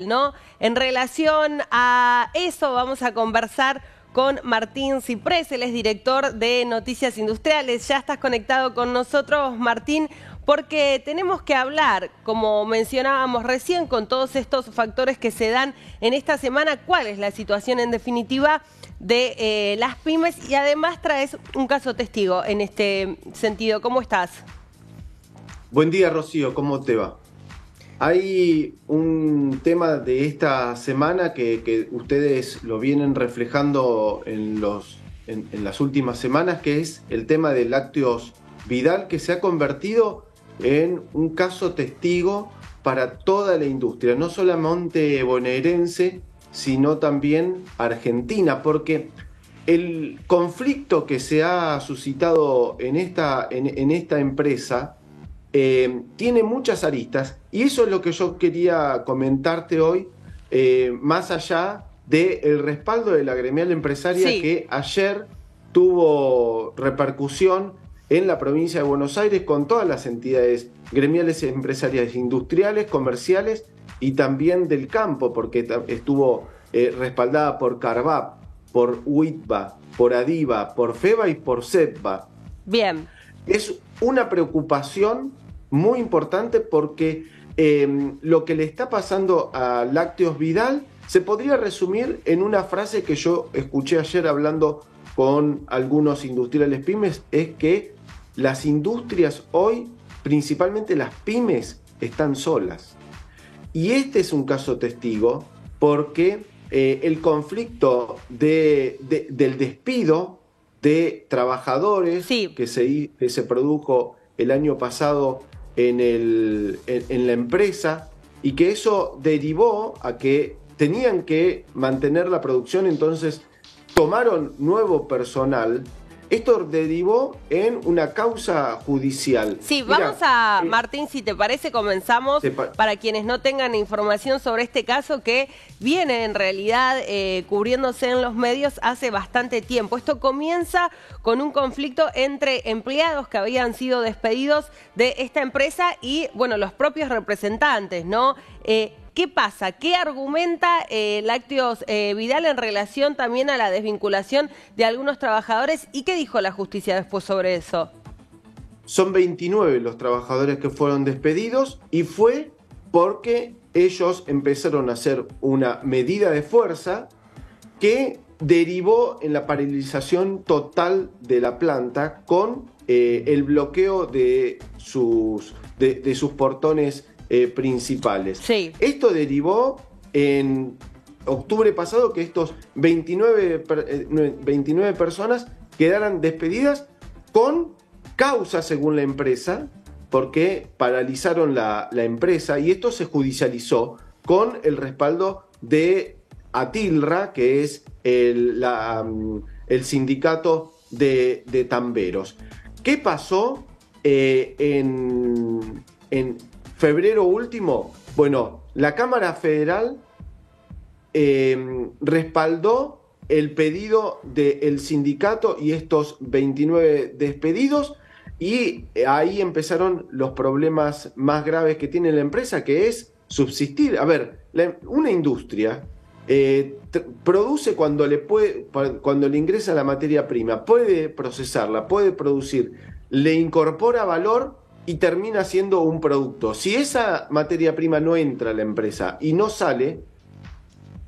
¿no? En relación a eso vamos a conversar con Martín Ciprés, él es director de Noticias Industriales. Ya estás conectado con nosotros, Martín, porque tenemos que hablar, como mencionábamos recién, con todos estos factores que se dan en esta semana, cuál es la situación en definitiva de las pymes, y además traes un caso testigo en este sentido. ¿Cómo estás? Buen día, Rocío, ¿cómo te va? Hay un tema de esta semana que ustedes lo vienen reflejando en las últimas semanas, que es el tema de Lácteos Vidal, que se ha convertido en un caso testigo para toda la industria, no solamente bonaerense, sino también argentina, porque el conflicto que se ha suscitado en esta empresa tiene muchas aristas, y eso es lo que yo quería comentarte hoy, más allá del respaldo de la gremial empresaria, Sí. que ayer tuvo repercusión en la provincia de Buenos Aires con todas las entidades gremiales empresariales, industriales, comerciales y también del campo, porque estuvo respaldada por Carvap, por UITBA, por ADIVA, por FEBA y por SETBA. Bien. Es una preocupación muy importante porque lo que le está pasando a Lácteos Vidal se podría resumir en una frase que yo escuché ayer hablando con algunos industriales pymes, es que las industrias hoy, principalmente las pymes, están solas. Y este es un caso testigo porque el conflicto del despido de trabajadores, Sí, que se produjo el año pasado en la empresa, y que eso derivó a que tenían que mantener la producción, entonces tomaron nuevo personal. Esto derivó en una causa judicial. sí, Mirá, vamos a, Martín, si te parece, comenzamos para quienes no tengan información sobre este caso que viene en realidad cubriéndose en los medios hace bastante tiempo. Esto comienza con un conflicto entre empleados que habían sido despedidos de esta empresa y, bueno, los propios representantes, ¿no? ¿Qué pasa? ¿Qué argumenta Lácteos Vidal en relación también a la desvinculación de algunos trabajadores? ¿Y qué dijo la justicia después sobre eso? Son 29 los trabajadores que fueron despedidos, y fue porque ellos empezaron a hacer una medida de fuerza que derivó en la paralización total de la planta con el bloqueo de sus portones principales. Sí. Esto derivó en octubre pasado que estos 29 personas quedaran despedidas con causa, según la empresa, porque paralizaron la empresa, y esto se judicializó con el respaldo de ATILRA, que es el sindicato de tamberos. ¿Qué pasó en febrero último? Bueno, la Cámara Federal respaldó el pedido del sindicato y estos 29 despedidos, y ahí empezaron los problemas más graves que tiene la empresa, que es subsistir. A ver, una industria produce cuando le ingresa la materia prima, puede procesarla, puede producir, le incorpora valor y termina siendo un producto. Si esa materia prima no entra a la empresa y no sale,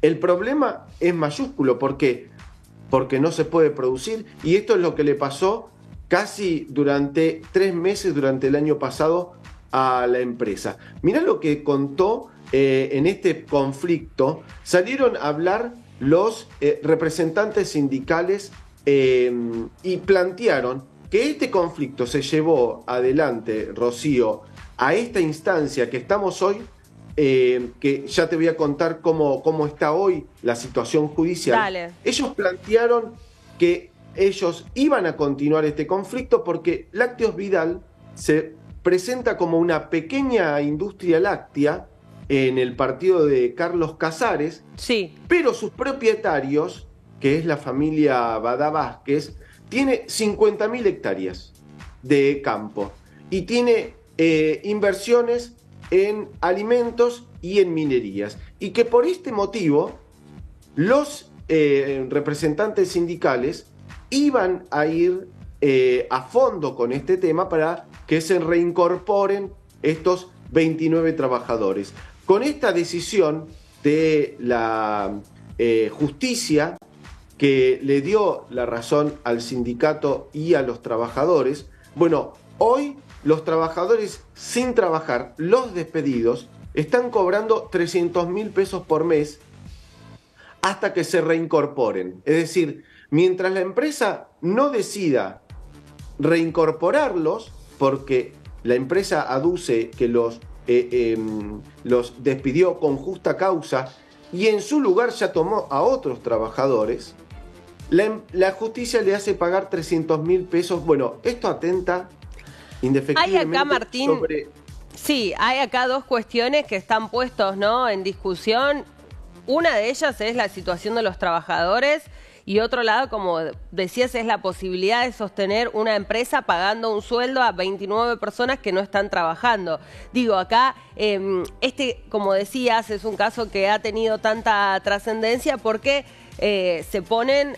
el problema es mayúsculo. ¿Por qué? Porque no se puede producir, y esto es lo que le pasó casi durante 3 meses durante el año pasado a la empresa. Mirá lo que contó en este conflicto. Salieron a hablar los representantes sindicales y plantearon que este conflicto se llevó adelante, Rocío, a esta instancia que estamos hoy, que ya te voy a contar cómo está hoy la situación judicial. Dale. Ellos plantearon que ellos iban a continuar este conflicto porque Lácteos Vidal se presenta como una pequeña industria láctea en el partido de Carlos Casares, Sí. pero sus propietarios, que es la familia Badá Vázquez, tiene 50.000 hectáreas de campo y tiene inversiones en alimentos y en minerías. Y que por este motivo los representantes sindicales iban a ir a fondo con este tema para que se reincorporen estos 29 trabajadores. Con esta decisión de la justicia, que le dio la razón al sindicato y a los trabajadores, bueno, hoy los trabajadores sin trabajar, los despedidos, están cobrando 300.000 pesos por mes hasta que se reincorporen. Es decir, mientras la empresa no decida reincorporarlos, porque la empresa aduce que los despidió con justa causa y en su lugar ya tomó a otros trabajadores, la justicia le hace pagar 300.000 pesos. Bueno, esto atenta indefectiblemente hay acá, Martín, sobre... Sí, hay acá dos cuestiones que están puestos, ¿no?, en discusión. Una de ellas es la situación de los trabajadores y otro lado, como decías, es la posibilidad de sostener una empresa pagando un sueldo a 29 personas que no están trabajando. Digo, acá, como decías, es un caso que ha tenido tanta trascendencia porque se ponen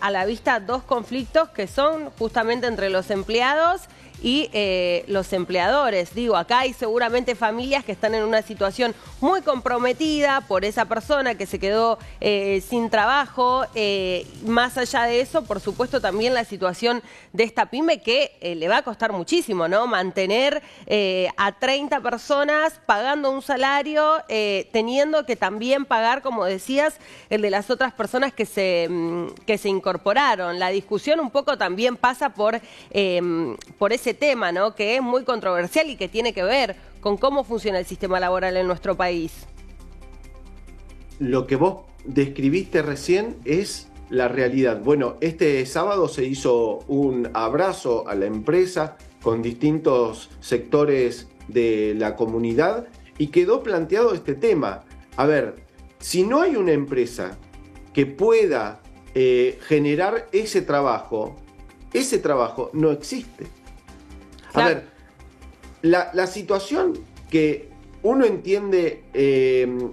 a la vista dos conflictos que son justamente entre los empleados y los empleadores. Digo, acá hay seguramente familias que están en una situación muy comprometida por esa persona que se quedó sin trabajo. Más allá de eso, por supuesto, también la situación de esta pyme que le va a costar muchísimo, ¿no? Mantener a 30 personas pagando un salario, teniendo que también pagar, como decías, el de las otras personas que se incorporaron. La discusión un poco también pasa por ese tema, ¿no?, que es muy controversial y que tiene que ver con cómo funciona el sistema laboral en nuestro país. Lo que vos describiste recién es la realidad. Bueno, este sábado se hizo un abrazo a la empresa con distintos sectores de la comunidad y quedó planteado este tema. A ver, si no hay una empresa que pueda generar ese trabajo no existe. A ver, la situación que uno entiende,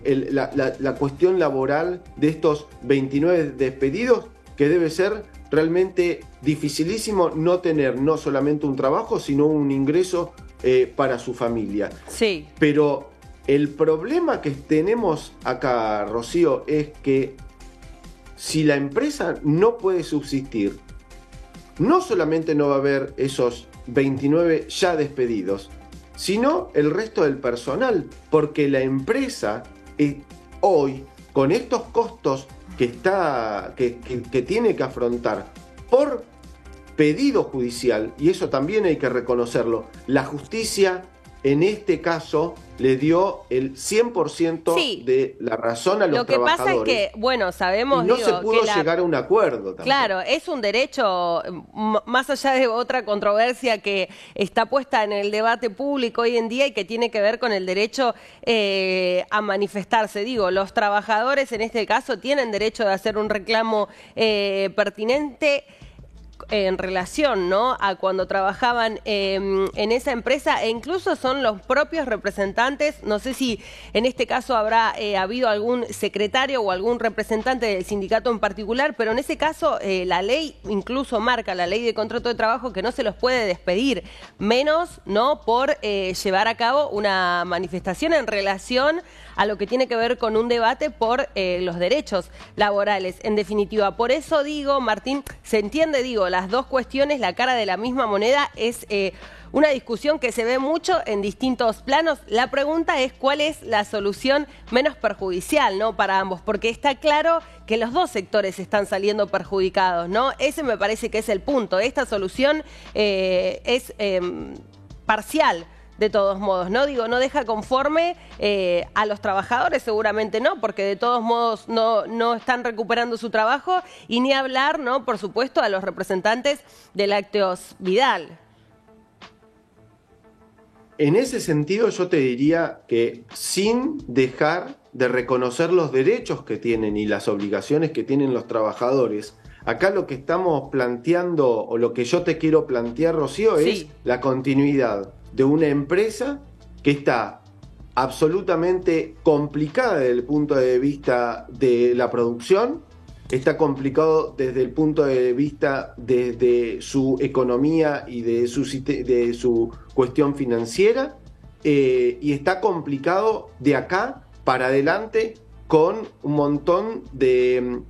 la cuestión laboral de estos 29 despedidos, que debe ser realmente dificilísimo no tener no solamente un trabajo, sino un ingreso para su familia. Sí. Pero el problema que tenemos acá, Rocío, es que si la empresa no puede subsistir, no solamente no va a haber esos 29 ya despedidos, sino el resto del personal, porque la empresa hoy, con estos costos que tiene que afrontar por pedido judicial, y eso también hay que reconocerlo, la justicia en este caso le dio el 100% de la razón a los trabajadores. Lo que pasa es que, bueno, sabemos... Y no se pudo llegar a un acuerdo tampoco. Claro, es un derecho, más allá de otra controversia que está puesta en el debate público hoy en día y que tiene que ver con el derecho a manifestarse. Digo, los trabajadores en este caso tienen derecho de hacer un reclamo pertinente en relación, ¿no?, a cuando trabajaban en esa empresa, e incluso son los propios representantes. No sé si en este caso habrá habido algún secretario o algún representante del sindicato en particular, pero en ese caso la ley incluso marca, la ley de contrato de trabajo, que no se los puede despedir, menos, ¿no?, por llevar a cabo una manifestación en relación a lo que tiene que ver con un debate por los derechos laborales. En definitiva, por eso digo, Martín, se entiende, digo, las dos cuestiones, la cara de la misma moneda, es una discusión que se ve mucho en distintos planos. La pregunta es cuál es la solución menos perjudicial, ¿no?, para ambos, porque está claro que los dos sectores están saliendo perjudicados, ¿no? Ese me parece que es el punto. Esta solución es parcial. De todos modos, ¿no? Digo, no deja conforme a los trabajadores, seguramente no, porque de todos modos no están recuperando su trabajo, y ni hablar, ¿no?, por supuesto, a los representantes de Lácteos Vidal. En ese sentido, yo te diría que sin dejar de reconocer los derechos que tienen y las obligaciones que tienen los trabajadores, acá lo que estamos planteando, o lo que yo te quiero plantear, Rocío, es la continuidad de una empresa que está absolutamente complicada desde el punto de vista de la producción, está complicado desde el punto de vista de su economía y de su cuestión financiera, y está complicado de acá para adelante con un montón de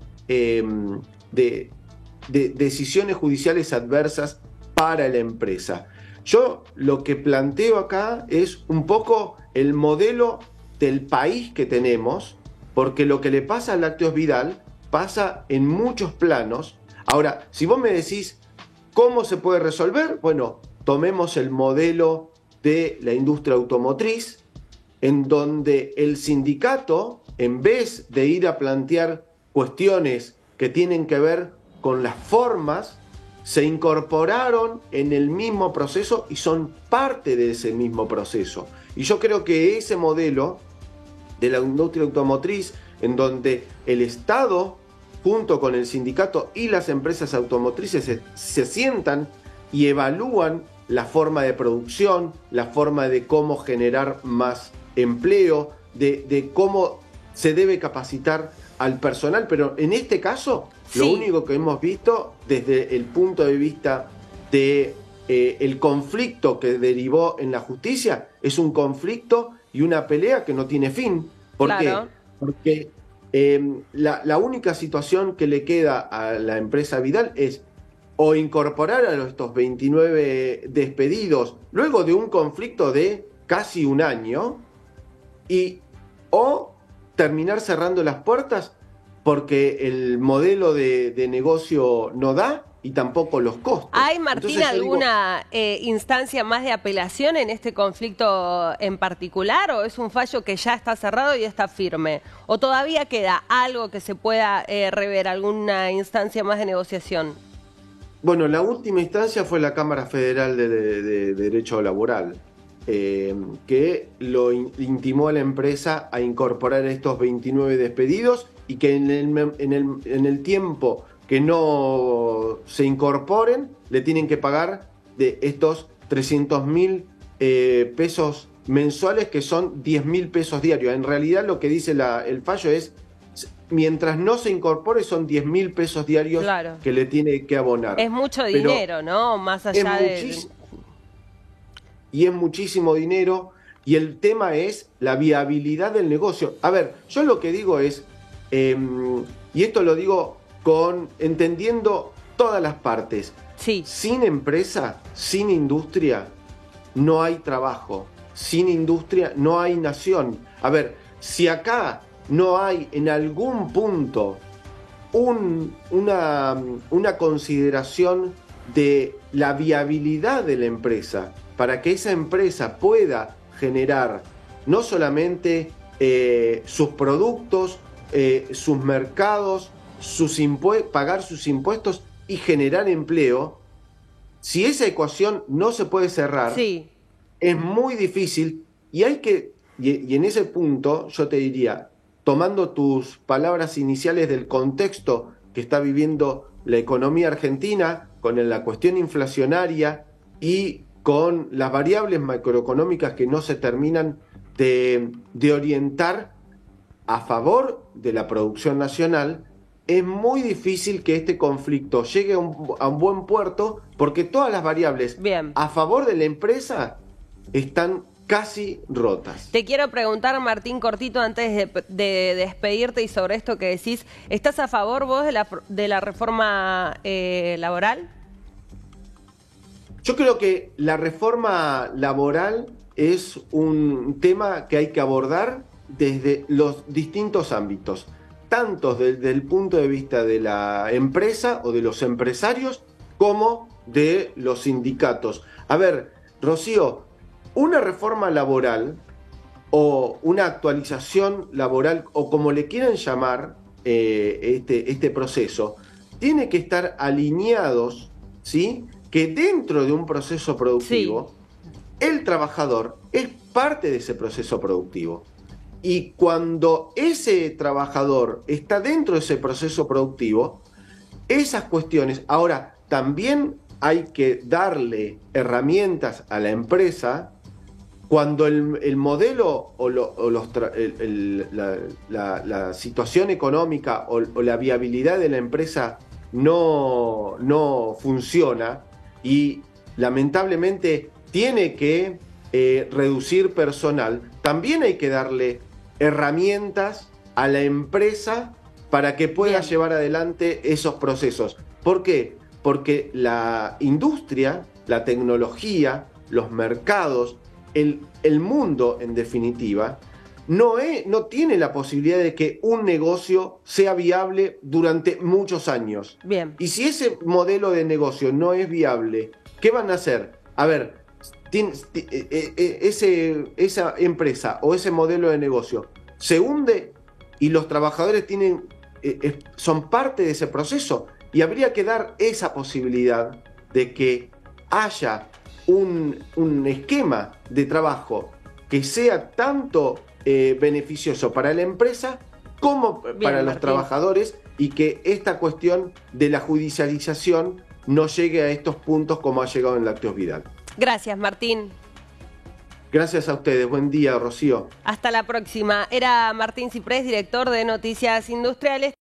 decisiones judiciales adversas para la empresa. Yo lo que planteo acá es un poco el modelo del país que tenemos, porque lo que le pasa a Lácteos Vidal pasa en muchos planos. Ahora, si vos me decís cómo se puede resolver, bueno, tomemos el modelo de la industria automotriz, en donde el sindicato, en vez de ir a plantear cuestiones que tienen que ver con las formas, se incorporaron en el mismo proceso y son parte de ese mismo proceso. Y yo creo que ese modelo de la industria automotriz, en donde el Estado, junto con el sindicato y las empresas automotrices, se sientan y evalúan la forma de producción, la forma de cómo generar más empleo, de cómo se debe capacitar al personal, pero en este caso lo único que hemos visto desde el punto de vista de el conflicto que derivó en la justicia es un conflicto y una pelea que no tiene fin. ¿Por qué? Porque la única situación que le queda a la empresa Vidal es o incorporar a estos 29 despedidos luego de un conflicto de casi un año, o terminar cerrando las puertas porque el modelo de negocio no da y tampoco los costos. ¿Hay, Martín, alguna instancia más de apelación en este conflicto en particular, o es un fallo que ya está cerrado y está firme? ¿O todavía queda algo que se pueda rever, alguna instancia más de negociación? Bueno, la última instancia fue la Cámara Federal de Derecho Laboral, que lo intimó a la empresa a incorporar estos 29 despedidos y que en el tiempo que no se incorporen le tienen que pagar de estos 300.000 pesos mensuales, que son 10.000 pesos diarios. En realidad lo que dice el fallo es, mientras no se incorpore, son 10.000 pesos diarios que le tiene que abonar. Es mucho dinero, ¿no? Más allá de... Y es muchísimo dinero, y el tema es la viabilidad del negocio. A ver, yo lo que digo es, y esto lo digo entendiendo todas las partes, sin empresa, sin industria, no hay trabajo. Sin industria no hay nación. A ver, si acá no hay en algún punto una consideración de la viabilidad de la empresa, para que esa empresa pueda generar no solamente sus productos, sus mercados, pagar sus impuestos y generar empleo, si esa ecuación no se puede cerrar, es muy difícil, y en ese punto yo te diría, tomando tus palabras iniciales del contexto que está viviendo la economía argentina, con la cuestión inflacionaria y con las variables macroeconómicas que no se terminan de orientar a favor de la producción nacional, es muy difícil que este conflicto llegue a un buen puerto, porque todas las variables a favor de la empresa están casi rotas. Te quiero preguntar, Martín, cortito, antes de despedirte, y sobre esto que decís, ¿estás a favor vos de la reforma laboral? Yo creo que la reforma laboral es un tema que hay que abordar desde los distintos ámbitos, tanto desde el punto de vista de la empresa o de los empresarios, como de los sindicatos. A ver, Rocío, una reforma laboral o una actualización laboral, o como le quieran llamar este proceso, tiene que estar alineados, ¿sí?, que dentro de un proceso productivo, el trabajador es parte de ese proceso productivo. Y cuando ese trabajador está dentro de ese proceso productivo, esas cuestiones... Ahora, también hay que darle herramientas a la empresa cuando el modelo o la situación económica o la viabilidad de la empresa no funciona y lamentablemente tiene que reducir personal, también hay que darle herramientas a la empresa para que pueda llevar adelante esos procesos. ¿Por qué? Porque la industria, la tecnología, los mercados, el mundo en definitiva, no tiene la posibilidad de que un negocio sea viable durante muchos años. Bien. Y si ese modelo de negocio no es viable, ¿qué van a hacer? A ver, esa empresa o ese modelo de negocio se hunde y los trabajadores son parte de ese proceso, y habría que dar esa posibilidad de que haya un esquema de trabajo que sea tanto beneficioso para la empresa como para los trabajadores, y que esta cuestión de la judicialización no llegue a estos puntos como ha llegado en Lácteos Vidal. Gracias, Martín. Gracias a ustedes. Buen día, Rocío. Hasta la próxima. Era Martín Ciprés, director de Noticias Industriales.